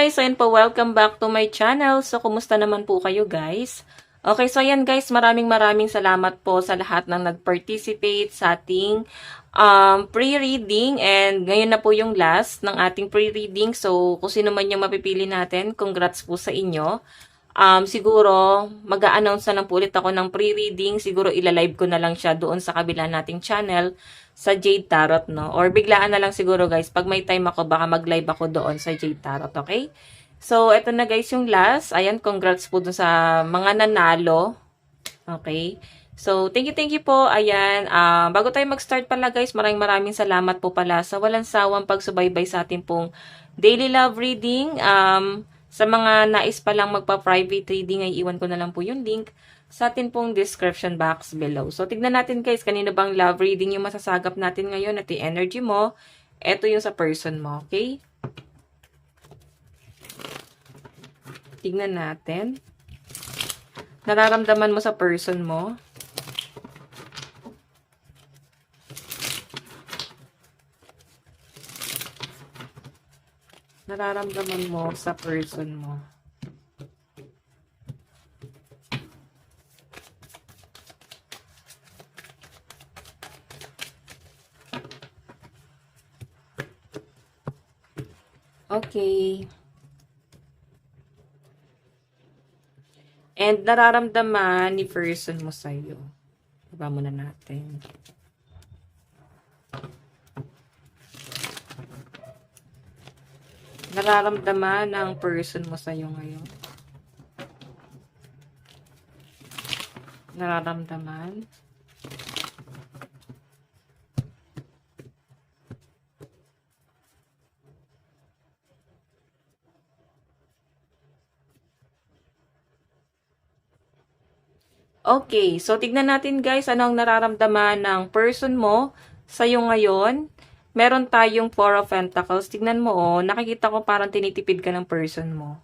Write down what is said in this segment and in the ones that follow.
guys, so ayan po, welcome back to my channel. So, kumusta naman po kayo guys? Okay, so ayan guys, maraming salamat po sa lahat ng nag-participate sa ating pre-reading. And ngayon na po yung last ng ating pre-reading. So, kung sino man yung mapipili natin, congrats po sa inyo. Siguro, mag-a-announce na lang po ulit ako ng pre-reading. Siguro, ilalive ko na lang siya doon sa kabila nating channel sa Jade Tarot, no? Or biglaan na lang siguro, guys. Pag may time ako, baka mag-live ako doon sa Jade Tarot, okay? So, eto na guys yung last. Ayan, congrats po dun sa mga nanalo. Okay? So, thank you po. Ayan, bago tayo mag-start pala guys, maraming salamat po pala sa walang sawang pagsubaybay sa ating pong daily love reading. Sa mga nais pa lang magpa-private reading, ay iwan ko na lang po yung link sa atin pong description box below. So, tignan natin guys, kanino bang love reading yung masasagap natin ngayon at yung energy mo. Ito yung sa person mo, okay? Tignan natin. Nararamdaman mo sa person mo. Nararamdaman mo sa person mo. Okay. And nararamdaman ni person mo sa'yo. Baba muna natin. Nararamdaman ng person mo sa'yo ngayon. Nararamdaman. Okay, so tignan natin guys, ano ang nararamdaman ng person mo sa'yo ngayon. Meron tayong Four of Pentacles. Tignan mo, oh, nakikita ko parang tinitipid ka ng person mo.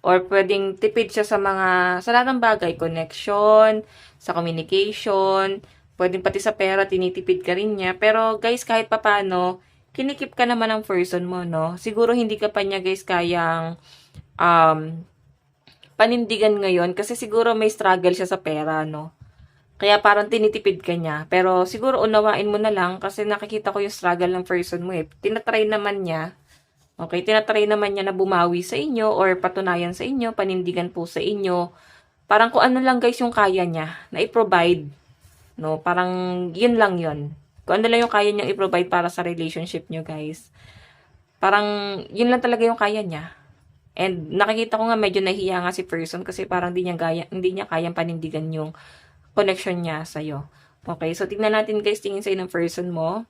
Or pwedeng tipid siya sa lahat ng bagay, connection, sa communication, pwedeng pati sa pera, tinitipid ka rin niya. Pero guys, kahit papano, kinikip ka naman ng person mo, no? Siguro hindi ka pa niya guys kayang panindigan ngayon kasi siguro may struggle siya sa pera, no? Kaya parang tinitipid ka niya. Pero siguro unawain mo na lang kasi nakikita ko yung struggle ng person mo eh. Tinatry naman niya. Okay, tinatry naman niya na bumawi sa inyo or patunayan sa inyo, panindigan po sa inyo. Parang kung ano lang guys yung kaya niya na i-provide. No, parang yun lang yun. Kung ano lang yung kaya niya i-provide para sa relationship niyo guys. Parang yun lang talaga yung kaya niya. And nakikita ko nga medyo nahiya nga si person kasi parang hindi niya kayang panindigan yung connection niya sa'yo. Okay, so tignan natin guys, tingin sa'yo ng person mo.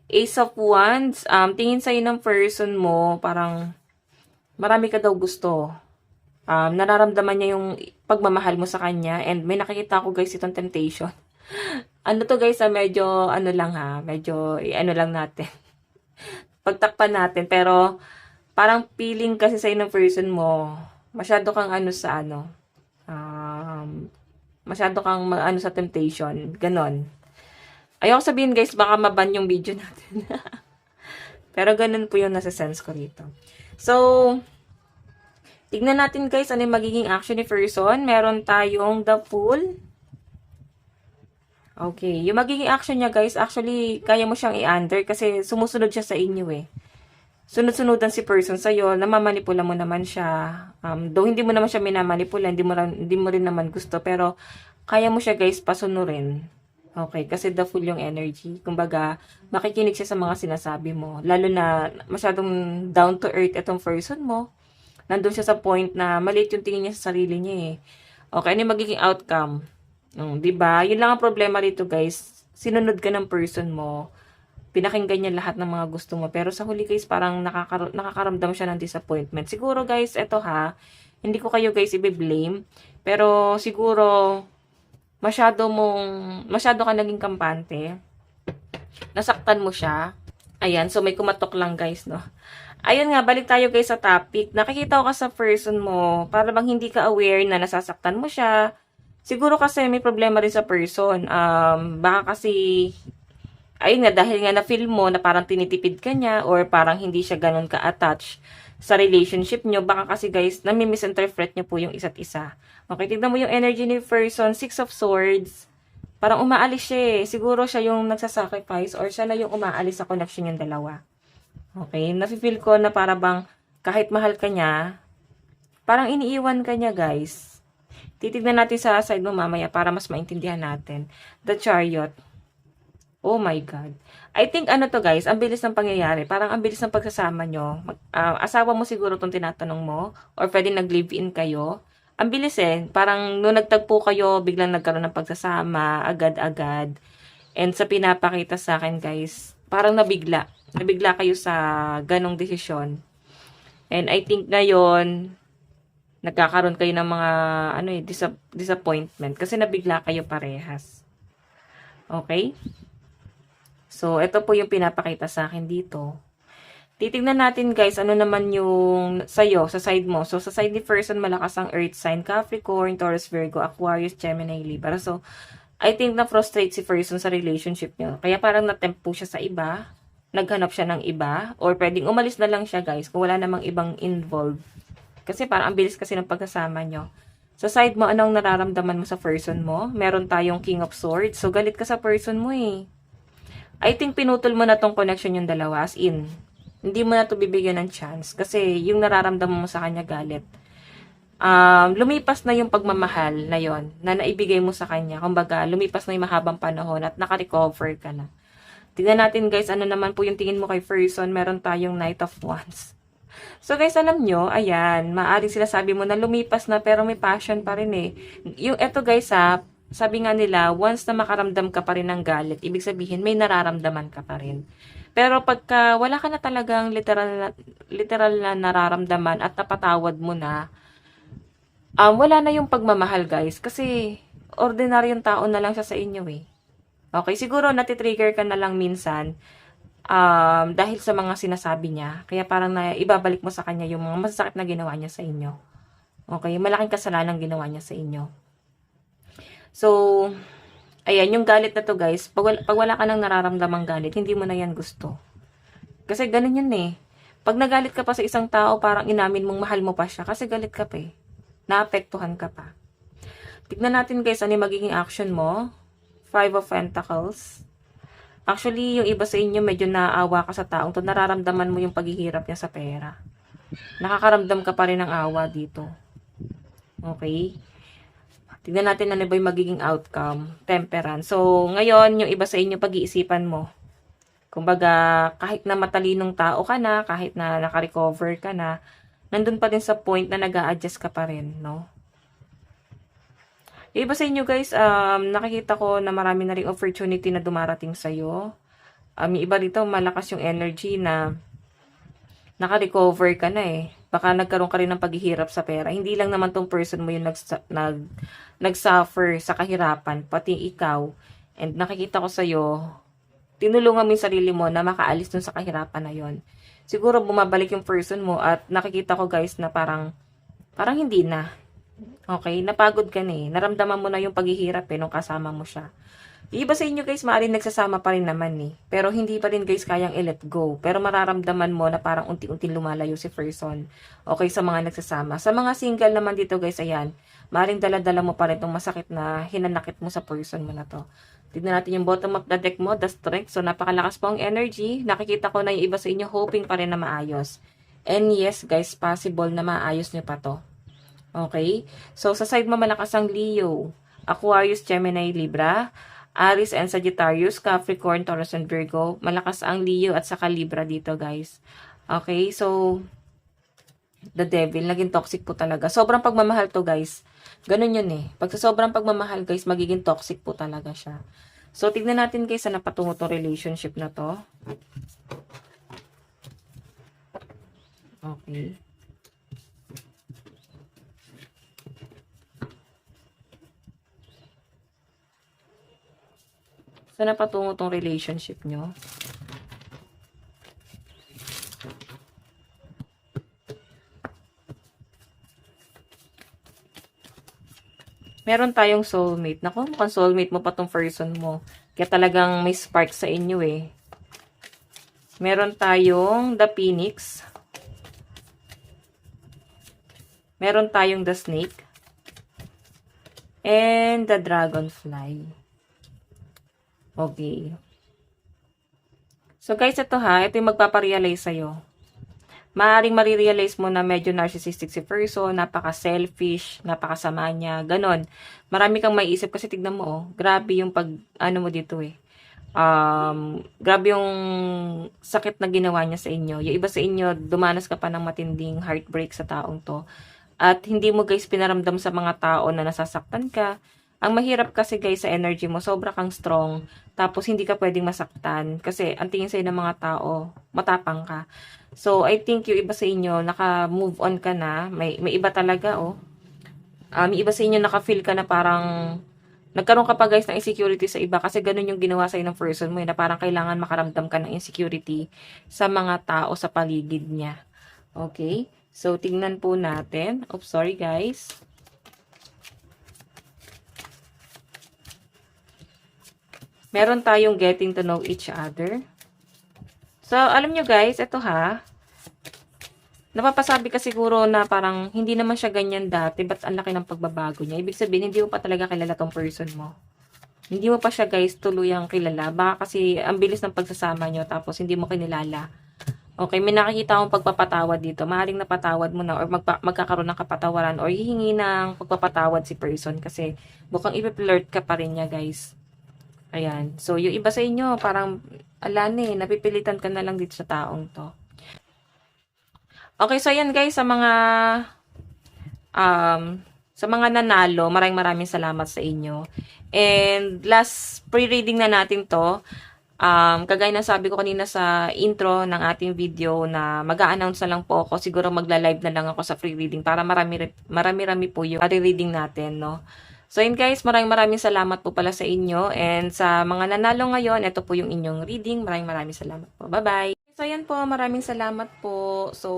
Ace of Wands, tingin sa'yo ng person mo, parang marami ka daw gusto. Nararamdaman niya yung pagmamahal mo sa kanya and may nakikita ko guys itong temptation. Ano to guys, medyo ano lang ha, medyo ano lang natin. Pagtakpan natin, pero parang feeling kasi sa'yo ng person mo, masyado kang ano sa ano, masyado kang ano sa temptation, ganon. Ayoko sabihin guys, baka maban yung video natin. Pero ganon po yung nasa-sense ko rito. So, tignan natin guys, ano yung magiging action ni person. Meron tayong the Fool. Okay, yung magiging action niya guys, actually, kaya mo siyang i-under kasi sumusunod siya sa inyo eh. Sunod-sunudan si person sa'yo, namamanipula mo naman siya. Though hindi mo naman siya minamanipula, hindi mo rin naman gusto, pero kaya mo siya guys pasunurin. Okay, kasi the Fool yung energy. Kumbaga, makikinig siya sa mga sinasabi mo. Lalo na masyadong down to earth itong person mo. Nandun siya sa point na maliit yung tingin niya sa sarili niya eh. Okay, ano yung magiging outcome? Diba? Yun lang ang problema rito guys. Sinunod ka ng person mo. Pinakinggan niya lahat ng mga gusto mo. Pero sa huli guys, parang nakakaramdam siya ng disappointment. Siguro guys, eto ha, hindi ko kayo guys i-blame. Pero siguro, masyado ka naging kampante. Nasaktan mo siya. Ayan, so may kumatok lang guys, no. Ayun nga, balik tayo guys sa topic. Nakikita ko ka sa person mo, para bang hindi ka aware na nasasaktan mo siya. Siguro kasi may problema rin sa person. Baka kasi ayun nga, dahil nga na-feel mo na parang tinitipid ka niya or parang hindi siya ganun ka-attach sa relationship nyo. Baka kasi guys, nami-misinterpret nyo po yung isa't isa. Okay, tignan mo yung energy ni person, Six of Swords. Parang umaalis siya eh. Siguro siya yung nagsasacrifice or siya na yung umaalis sa connection yung dalawa. Okay, nafe-feel ko na para bang kahit mahal ka niya, parang iniiwan ka niya guys. Titignan natin sa side mo mamaya para mas maintindihan natin. The Chariot. Oh my God. I think ano to guys, ang bilis ng pangyayari. Parang ang bilis ng pagsasama nyo. Asawa mo siguro itong tinatanong mo. Or pwede nag-live-in kayo. Ang bilis eh. Parang nung nagtagpo kayo, biglang nagkaroon ng pagsasama. Agad-agad. And sa pinapakita sa akin guys, parang nabigla. Nabigla kayo sa ganong desisyon. And I think ngayon, nagkakaroon kayo ng mga disappointment. Kasi nabigla kayo parehas. Okay? So, ito po yung pinapakita sa akin dito. Titignan natin guys, ano naman yung sa'yo, sa side mo. So, sa side ni person, malakas ang earth sign, Capricorn, Taurus, Virgo, Aquarius, Gemini, Libra. So, I think na-frustrate si person sa relationship niyo. Kaya parang natempt po siya sa iba, naghanap siya ng iba, or pwedeng umalis na lang siya guys, kung wala namang ibang involved. Kasi parang ang bilis kasi ng pagkasama nyo. Sa side mo, anong nararamdaman mo sa person mo? Meron tayong King of Swords. So, galit ka sa person mo eh. I think pinutol mo na tong connection yung dalawa, as in. Hindi mo na to bibigyan ng chance. Kasi yung nararamdaman mo sa kanya galit. Lumipas na yung pagmamahal na yon na naibigay mo sa kanya. Kumbaga, lumipas na yung mahabang panahon at naka-recover ka na. Tingnan natin guys, ano naman po yung tingin mo kay person. Meron tayong Knight of Wands. So guys, alam nyo, ayan, maaaring sila sabi mo na lumipas na pero may passion pa rin eh. Yung eto guys sabi nga nila, once na makaramdam ka pa rin ng galit, ibig sabihin may nararamdaman ka pa rin. Pero pagka wala ka na talagang literal na nararamdaman at napatawad mo na, wala na yung pagmamahal guys. Kasi ordinaryong tao na lang siya sa inyo eh. Okay, siguro natitrigger ka na lang minsan dahil sa mga sinasabi niya. Kaya parang ibabalik mo sa kanya yung mga masasakit na ginawa niya sa inyo. Okay, malaking kasalanan ginawa niya sa inyo. So, ayan, yung galit na to guys, pag wala ka nang nararamdamang galit, hindi mo na yan gusto. Kasi ganun yun eh. Pag nagalit ka pa sa isang tao, parang inamin mong mahal mo pa siya. Kasi galit ka pa eh. Naapektuhan ka pa. Tignan natin guys, ano yung magiging action mo. Five of Pentacles. Actually, yung iba sa inyo, medyo naaawa ka sa taong to. Nararamdaman mo yung paghihirap niya sa pera. Nakakaramdam ka pa rin ng awa dito. Okay? Tignan natin ano ba yung magiging outcome. Temperance. So, ngayon, yung iba sa inyo, pag-iisipan mo. Kumbaga, kahit na matalinong tao ka na, kahit na naka-recover ka na, nandun pa din sa point na nag-a-adjust ka pa rin, no? Yung iba sa inyo, guys, nakikita ko na marami na rin opportunity na dumarating sa'yo. Yung iba dito, malakas yung energy na naka-recover ka na eh. Baka nagkaroon ka rin ng paghihirap sa pera. Hindi lang naman tong person mo yung nag-suffer sa kahirapan, pati ikaw. And nakikita ko sa'yo, tinulungan mo yung sarili mo na makaalis dun sa kahirapan na yon. Siguro bumabalik yung person mo at nakikita ko guys na parang hindi na. Okay? Napagod ka na eh. Naramdaman mo na yung paghihirap eh nung kasama mo siya. Yung iba sa inyo guys, maaaring nagsasama pa rin naman eh. Pero hindi pa rin guys kayang i-let go. Pero mararamdaman mo na parang unti-unti lumalayo si person. Okay, sa mga nagsasama. Sa mga single naman dito guys, ayan. Maaaring dala-dala mo pa rin itong masakit na hinanakit mo sa person mo na to. Tignan natin yung bottom of the deck mo, the strength. So, napakalakas po ang energy. Nakikita ko na yung iba sa inyo hoping pa rin na maayos. And yes guys, possible na maayos nyo pa to. Okay? So, sa side mo malakas ang Leo, Aquarius, Gemini, Libra, Aries and Sagittarius, Capricorn, Taurus and Virgo. Malakas ang Leo at saka Libra dito, guys. Okay, so, the devil, naging toxic po talaga. Sobrang pagmamahal to, guys. Ganun yun eh. Pag sa sobrang pagmamahal, guys, magiging toxic po talaga siya. So, tignan natin, guys, na patungo tong relationship na to. Okay. Saan na patungo tong relationship nyo? Meron tayong soulmate. Naku, mukhang soulmate mo pa tong person mo. Kaya talagang may spark sa inyo eh. Meron tayong the Phoenix. Meron tayong the snake. And the dragonfly. Okay. So guys, ito ha. Ito yung magpaparealize sa'yo. Maaaring marirealize mo na medyo narcissistic si person, napaka-selfish, napakasama niya, ganon. Marami kang maiisip kasi tignan mo, oh, grabe yung ano mo dito eh. Grabe yung sakit na ginawa niya sa inyo. Yung iba sa inyo, dumanas ka pa ng matinding heartbreak sa taong to. At hindi mo guys pinaramdam sa mga tao na nasasaktan ka. Ang mahirap kasi guys sa energy mo, sobra kang strong. Tapos hindi ka pwedeng masaktan. Kasi ang tingin sa'yo ng mga tao, matapang ka. So, I think yung iba sa inyo, naka-move on ka na. May iba talaga, oh. May iba sa inyo, naka-feel ka na parang, nagkaroon ka pa guys ng insecurity sa iba. Kasi ganun yung ginawa sa'yo ng person mo, na parang kailangan makaramdam ka ng insecurity sa mga tao sa paligid niya. Okay? So, tingnan po natin. Oops, sorry guys. Meron tayong getting to know each other. So, alam nyo guys, ito ha. Napapasabi ka siguro na parang hindi naman siya ganyan dati, ba't ang laki ng pagbabago niya? Ibig sabihin, hindi mo pa talaga kilala tong person mo. Hindi mo pa siya guys tuluyang kilala. Baka kasi ang bilis ng pagsasama nyo tapos hindi mo kinilala. Okay, may nakikita akong pagpapatawad dito. Maaaring napatawad mo na or magkakaroon ng kapatawaran or hihingi ng pagpapatawad si person kasi mukhang ipipilert ka pa rin niya guys. Ayan. So, yung iba sa inyo, parang, napipilitan ka na lang dito sa taong to. Okay, so ayan guys, sa mga nanalo, maraming salamat sa inyo. And last pre-reading na natin to, kagaya na sabi ko kanina sa intro ng ating video na mag-a-announce na lang po ako, siguro magla-live na lang ako sa free reading para marami-rami po yung reading natin, no? So yun guys, maraming salamat po pala sa inyo. And sa mga nanalo ngayon, ito po yung inyong reading. Maraming salamat po. Bye-bye! So yan po, maraming salamat po. So,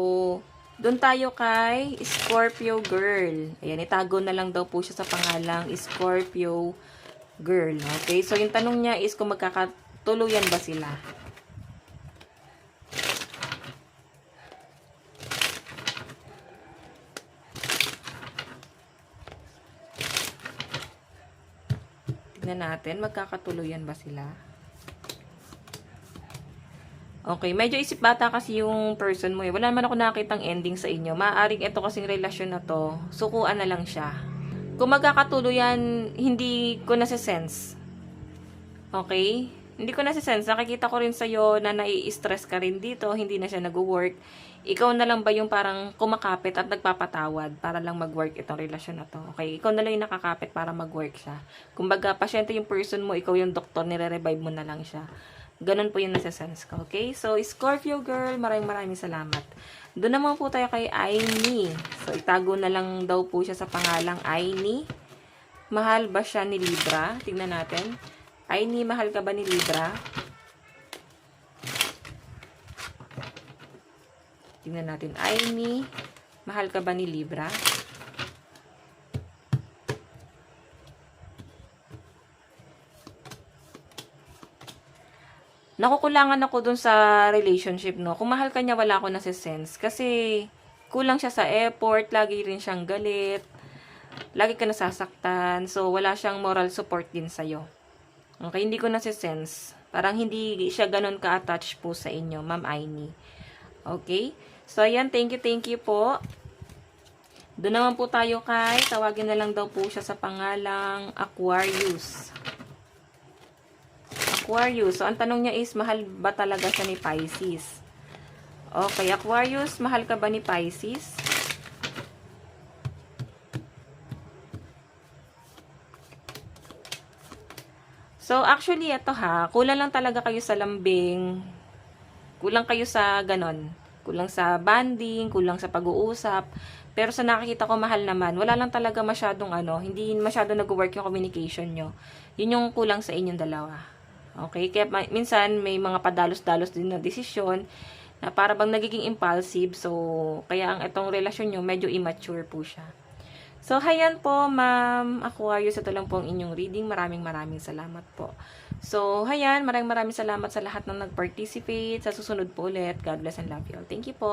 doon tayo kay Scorpio Girl. Ayan, itago na lang daw po siya sa pangalang Scorpio Girl. Okay, so yung tanong niya is kung magkakatuluyan ba sila. Tignan natin, magkakatuluyan ba sila? Okay, medyo isip bata kasi yung person mo eh. Wala naman ako nakitang ending sa inyo. Maaring ito kasing relasyon na to, sukuan na lang siya. Kung magkakatuluyan, hindi ko nasa-sense. Okay? Hindi ko nasa-sense. Nakikita ko rin sa'yo na nai-stress ka rin dito, hindi na siya nag-work. Ikaw na lang ba yung parang kumakapit at nagpapatawad para lang mag-work itong relasyon na to? Okay? Ikaw na lang yung nakakapit para mag-work siya. Kumbaga, pasyente yung person mo, ikaw yung doktor, nire-revive mo na lang siya. Ganun po yung nasa-sense ko. Okay? So, Scorpio Girl, maraming salamat. Doon naman po tayo kay Aini. So, itago na lang daw po siya sa pangalang Aini. Mahal ba siya ni Libra? Tingnan natin. Aini, mahal ka ba ni Libra? Tingnan natin. Aini, mahal ka ba ni Libra? Nakukulangan ako dun sa relationship, no? Kung mahal ka niya, wala ako nasa-sense. Kasi, kulang siya sa effort, lagi rin siyang galit, lagi ka nasasaktan, so, wala siyang moral support din sa'yo. Okay, hindi ko nasa-sense. Parang hindi siya ganun ka-attach po sa inyo, Ma'am Aini. Okay? So, ayan, thank you po. Doon naman po tayo kay, tawagin na lang daw po siya sa pangalang Aquarius. Aquarius. So, ang tanong niya is, mahal ba talaga siya ni Pisces? Okay, Aquarius, mahal ka ba ni Pisces? So, actually, ito ha, kulang lang talaga kayo sa lambing, kulang kayo sa ganon, kulang sa bonding, kulang sa pag-uusap, pero sa nakikita ko mahal naman, wala lang talaga masyadong hindi masyadong nag-work yung communication nyo. Yun yung kulang sa inyong dalawa. Okay? Kaya minsan may mga padalos-dalos din na desisyon na para bang nagiging impulsive. So, kaya ang itong relasyon nyo medyo immature po siya. So, hayan po, Ma'am Aquarius. Ito lang po ang inyong reading. Maraming salamat po. So, hayan, maraming salamat sa lahat ng nag-participate. Sa susunod po ulit. God bless and love you all. Thank you po.